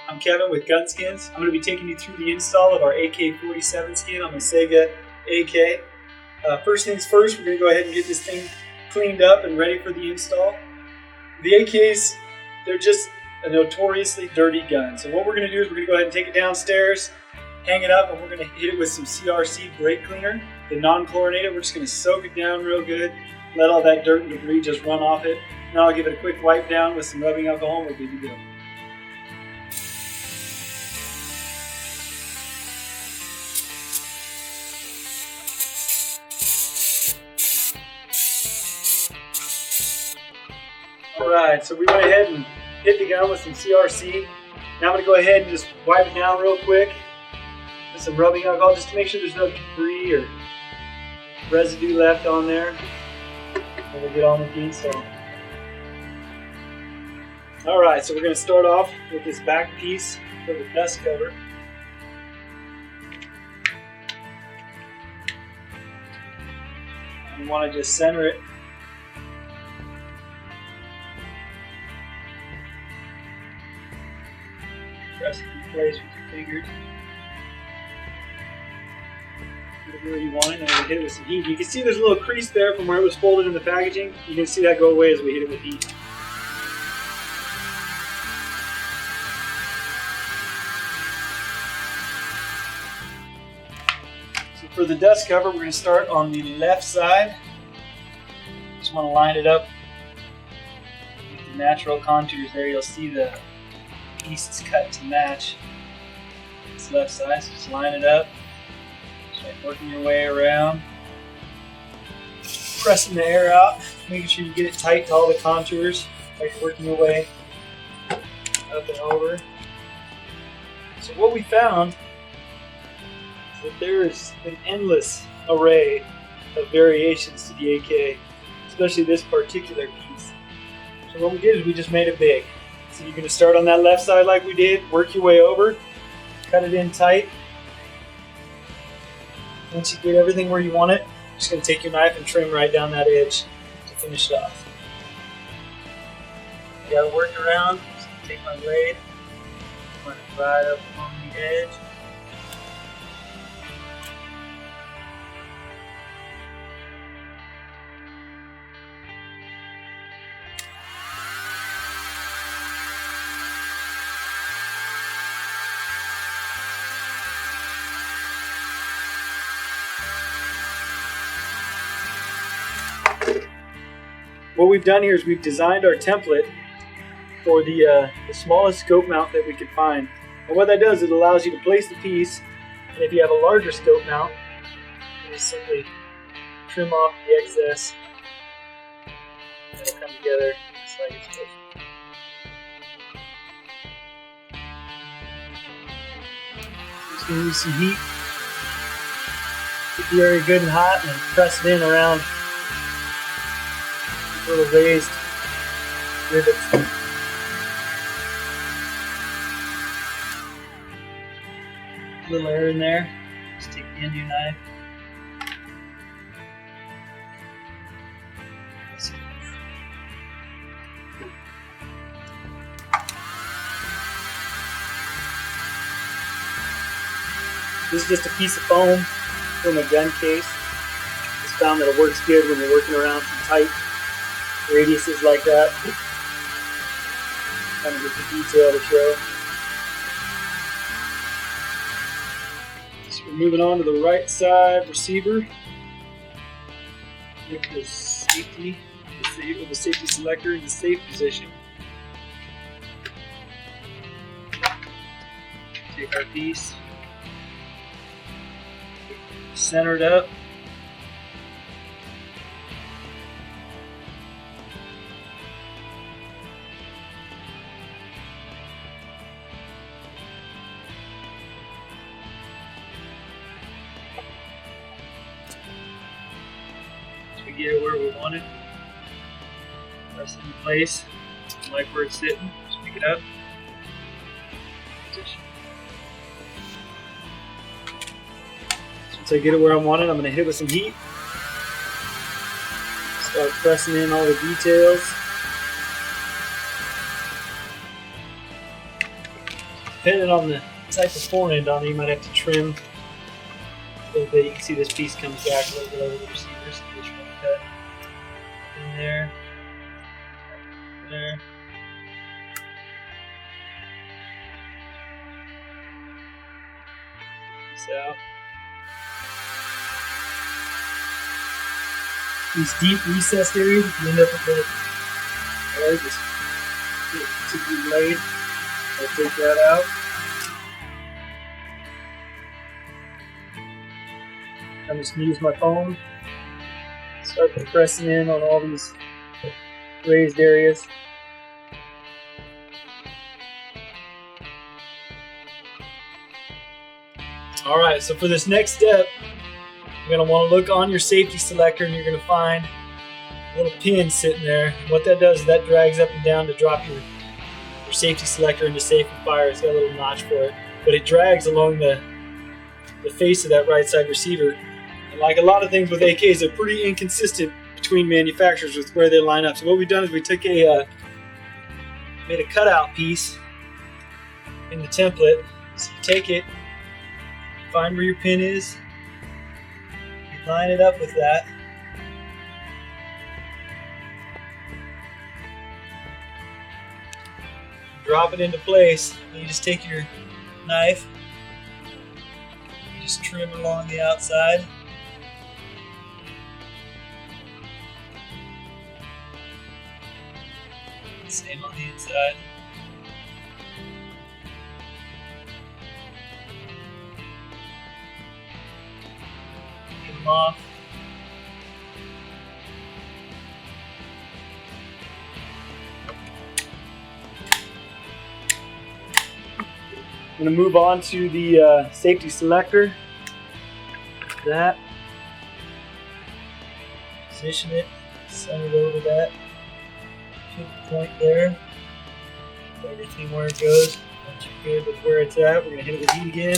I'm Kevin with GunSkins. I'm going to be taking you through the install of our AK-47 skin on the Sega AK. First things first, we're going to go ahead and get this thing cleaned up and ready for the install. The AKs, they're just a notoriously dirty gun. So what we're going to do is we're going to go ahead and take it downstairs, hang it up, and we're going to hit it with some CRC brake cleaner, the non-chlorinated. We're just going to soak it down real good, let all that dirt and debris just run off it. Now I'll give it a quick wipe down with some rubbing alcohol and we're good to go. Alright, so we went ahead and hit the gun with some CRC. Now I'm going to go ahead and just wipe it down real quick with some rubbing alcohol just to make sure there's no debris or residue left on there. And we'll get on with the install. Alright, so we're going to start off with this back piece for the dust cover. We want to just center it. Press it in place with your fingers. Put it where you want it, and we'll hit it with some heat. You can see there's a little crease there from where it was folded in the packaging. You can see that go away as we hit it with heat. So for the dust cover, we're going to start on the left side. Just want to line it up with the natural contours there. You'll see the piece is cut to match this left side, so just line it up, start working your way around, pressing the air out, making sure you get it tight to all the contours, like working your way up and over. So what we found is that there is an endless array of variations to the AK, especially this particular piece. So what we did is we just made it big. So you're going to start on that left side like we did, work your way over, cut it in tight. Once you get everything where you want it, you're just going to take your knife and trim right down that edge to finish it off. You got to work around, just take my blade, run it right up along the edge. What we've done here is we've designed our template for the smallest scope mount that we could find. And what that does, it allows you to place the piece, and if you have a larger scope mount, you just simply trim off the excess, and it'll come together just like it's supposed to. Just going to use some heat, get the area good and hot, and then press it in around little raised rivets. A little air in there. Just take the end of your knife. This is just a piece of foam from a gun case. Just found that it works good when you're working around some tight radiuses like that. Kind of get the detail to show. So we're moving on to the right side receiver with the safety selector in the safe position. Take our piece, center it up. Get it where we want it. Press it in place. Like where it's sitting. Just pick it up. Position. Once I get it where I want it, I'm going to hit it with some heat. Start pressing in all the details. Depending on the type of forend on it, you might have to trim a little bit. You can see this piece comes back a little bit over the receiver, so just want to cut in there, there. This out. These deep recessed areas, if you end up with a hair, just get it to the blade. I'll take that out. I'm just going to use my phone, start pressing in on all these raised areas. Alright, so for this next step, you're going to want to look on your safety selector and you're going to find a little pin sitting there. And what that does is that drags up and down to drop your safety selector into safe and fire. It's got a little notch for it, but it drags along the face of that right side receiver. And like a lot of things with AKs, they're pretty inconsistent between manufacturers with where they line up. So what we've done is we took made a cutout piece in the template. So you take it, find where your pin is, you line it up with that. Drop it into place, and you just take your knife, you just trim along the outside. Same on the inside. Get them off. I'm going to move on to the safety selector. That. Position it, center it over that. Pick the point there. Put everything where it goes. Once you're good with where it's at, we're going to hit it with heat again.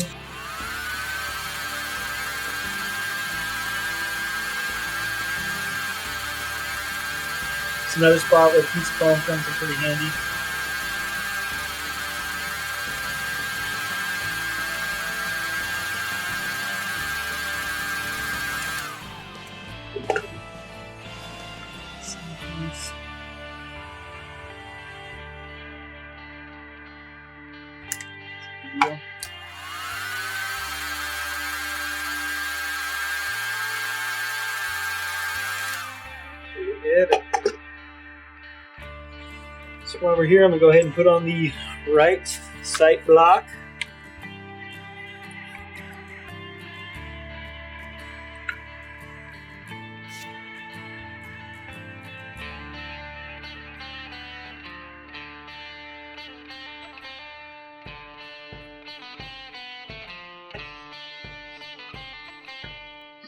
It's another spot where a piece of foam comes in pretty handy. So while we're here, I'm going to go ahead and put on the right sight block.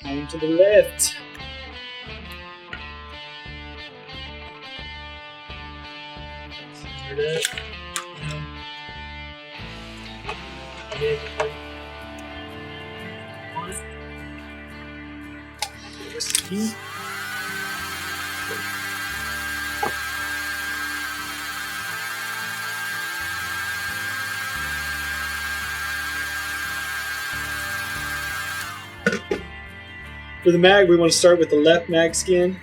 And to the left. That. For the mag, we want to start with the left mag skin.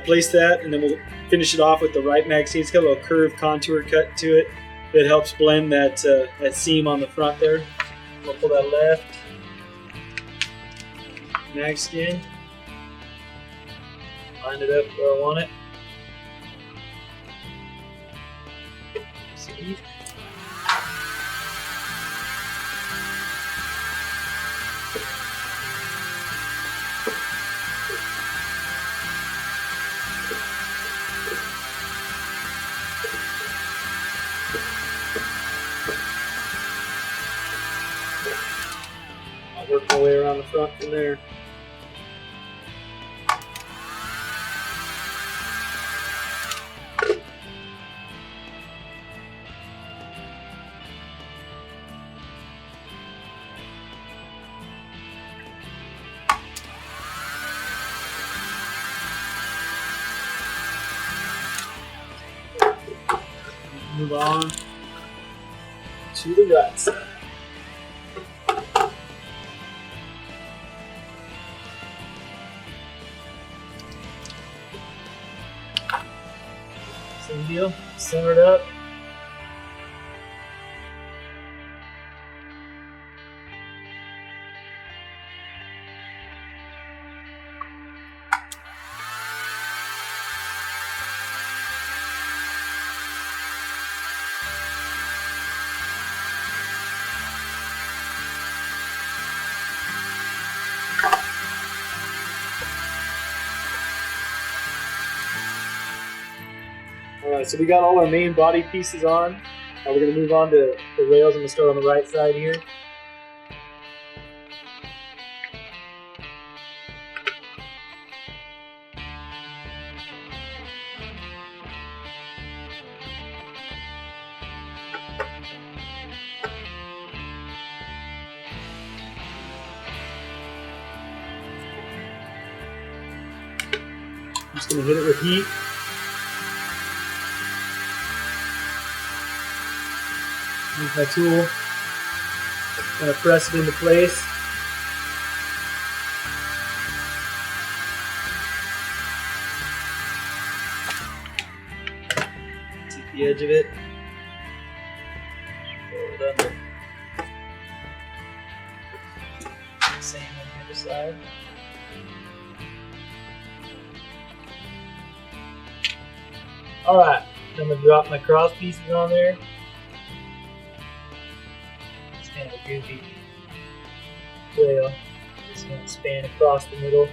Place that, and then we'll finish it off with the right mag skin. It's got a little curved contour cut to it that helps blend that that seam on the front there. We'll pull that left mag skin, line it up where I want it. See? Work my way around the front from there. Move on to the right side. Same deal, center it up. Alright, so we got all our main body pieces on. Now we're going to move on to the rails. I'm going to start on the right side here. I'm just going to hit it with heat. Use my tool, kind of press it into place. Take the edge of it. Roll it under. Same on the other side. Alright, I'm going to drop my cross pieces on there. Kind of a goofy rail. Just going to span across the middle.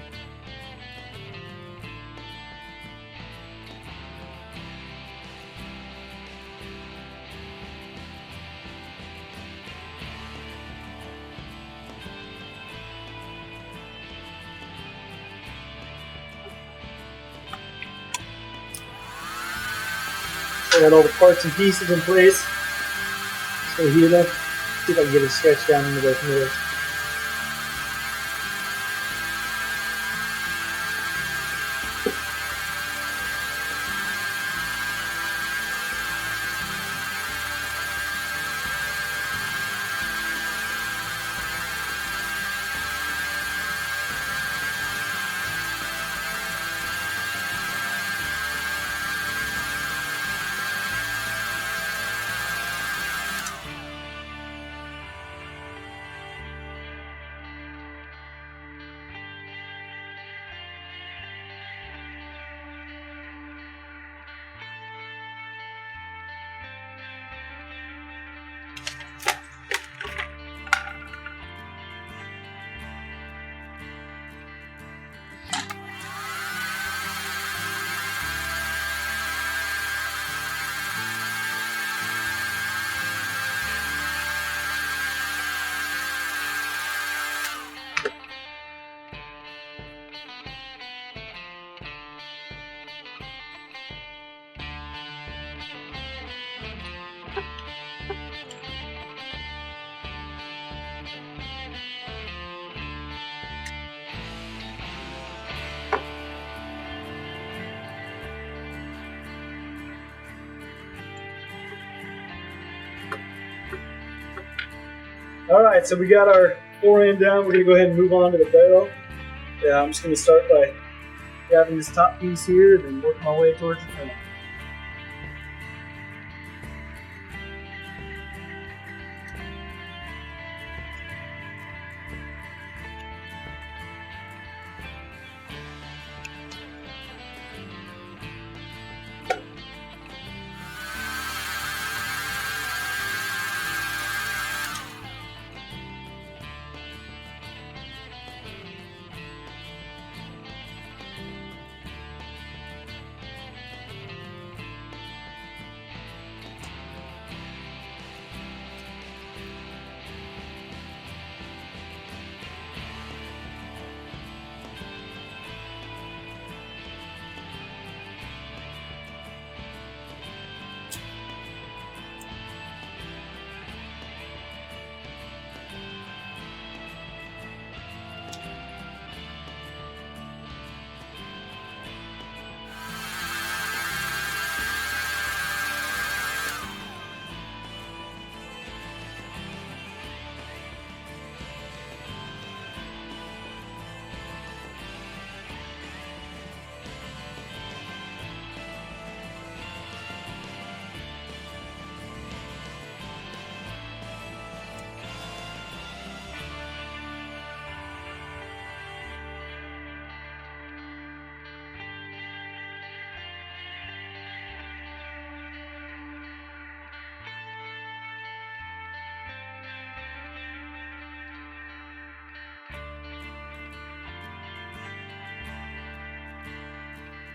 I got all the parts and pieces in place. So heat it up. See if I can get it stretched down into those middles. Alright, so we got our forend down. We're going to go ahead and move on to the barrel. Yeah, I'm just going to start by grabbing this top piece here and then work my way towards the front.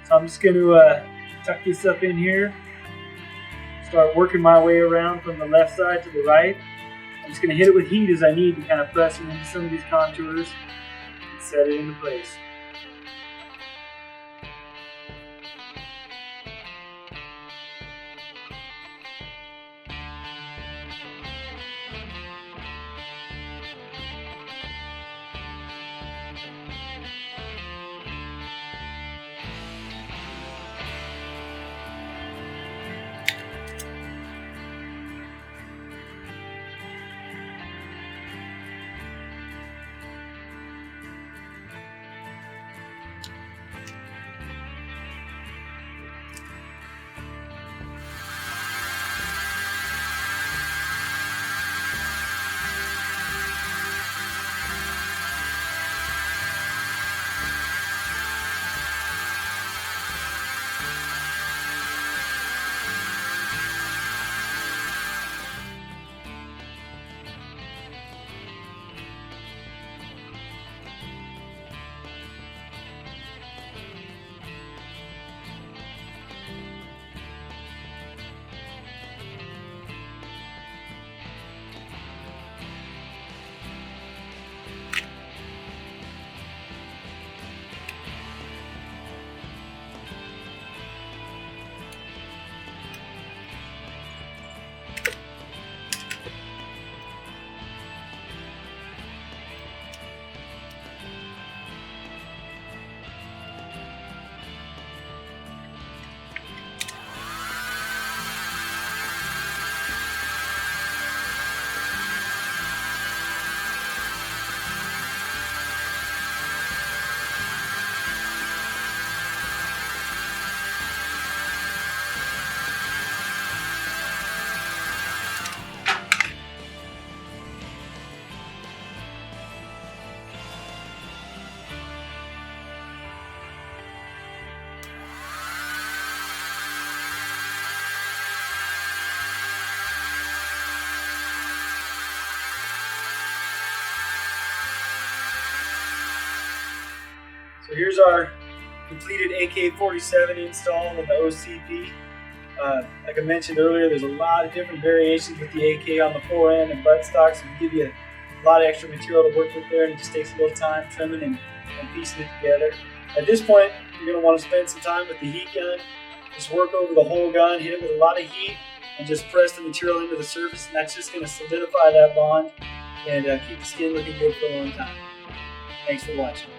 So I'm just going to tuck this up in here, start working my way around from the left side to the right. I'm just going to hit it with heat as I need to kind of press it into some of these contours and set it into place. So here's our completed AK-47 install with the OCP. Like I mentioned earlier, there's a lot of different variations with the AK on the forend and buttstock, so we give you a lot of extra material to work with there, and it just takes a little time trimming and piecing it together. At this point, you're going to want to spend some time with the heat gun. Just work over the whole gun, hit it with a lot of heat, and just press the material into the surface, and that's just going to solidify that bond and keep the skin looking good for a long time. Thanks for watching.